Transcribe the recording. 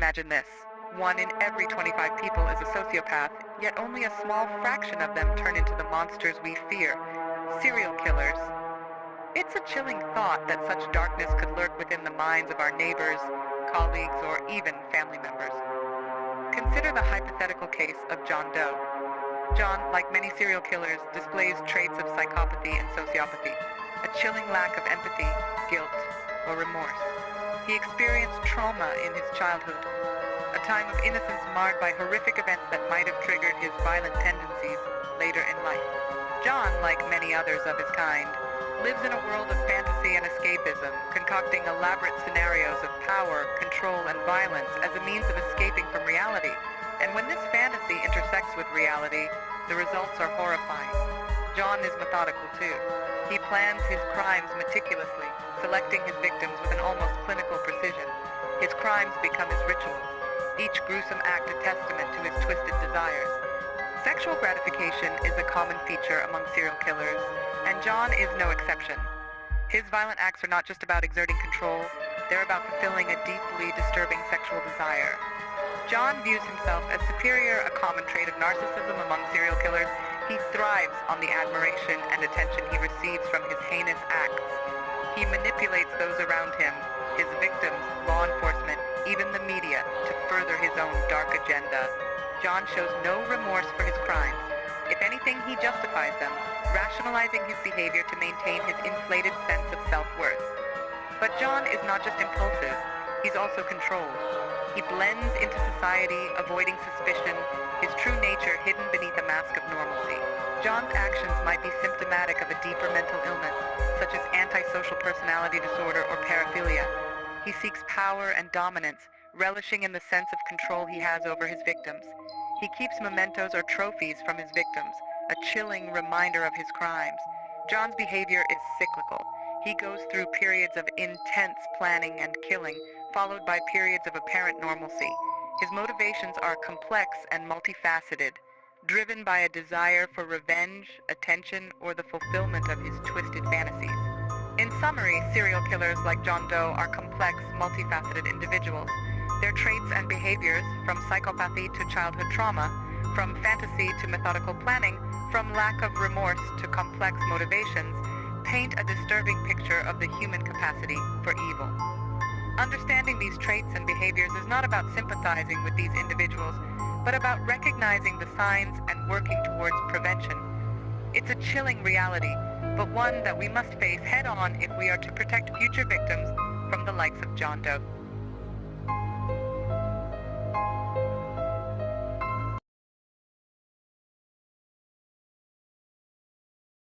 Imagine this. 1 in every 25 people is a sociopath, yet only a small fraction of them turn into the monsters we fear, serial killers. It's a chilling thought that such darkness could lurk within the minds of our neighbors, colleagues, or even family members. Consider the hypothetical case of John Doe. John, like many serial killers, displays traits of psychopathy and sociopathy, a chilling lack of empathy, guilt, or remorse. He experienced trauma in his childhood, a time of innocence marred by horrific events that might have triggered his violent tendencies later in life. John, like many others of his kind, lives in a world of fantasy and escapism, concocting elaborate scenarios of power, control, and violence as a means of escaping from reality. And when this fantasy intersects with reality, the results are horrifying. John is methodical too. He plans his crimes meticulously, selecting his victims with an almost clinical precision. His crimes become his rituals, each gruesome act a testament to his twisted desires. Sexual gratification is a common feature among serial killers, and John is no exception. His violent acts are not just about exerting control, they're about fulfilling a deeply disturbing sexual desire. John views himself as superior, a common trait of narcissism among serial killers. He thrives on the admiration and attention he receives from his heinous acts. He manipulates those around him, his victims, law enforcement, even the media, to further his own dark agenda. John shows no remorse for his crimes. If anything, he justifies them, rationalizing his behavior to maintain his inflated sense of self-worth. But John is not just impulsive, he's also controlled. He blends into society, avoiding suspicion, his true nature hidden beneath a mask of normalcy. John's actions might be symptomatic of a deeper mental illness, such as antisocial personality disorder or paraphilia. He seeks power and dominance, relishing in the sense of control he has over his victims. He keeps mementos or trophies from his victims, a chilling reminder of his crimes. John's behavior is cyclical. He goes through periods of intense planning and killing, followed by periods of apparent normalcy. His motivations are complex and multifaceted, driven by a desire for revenge, attention, or the fulfillment of his twisted fantasies. In summary, serial killers like John Doe are complex, multifaceted individuals. Their traits and behaviors, from psychopathy to childhood trauma, from fantasy to methodical planning, from lack of remorse to complex motivations, paint a disturbing picture of the human capacity for evil. Understanding these traits and behaviors is not about sympathizing with these individuals, but about recognizing the signs and working towards prevention. It's a chilling reality, but one that we must face head-on if we are to protect future victims from the likes of John Doe.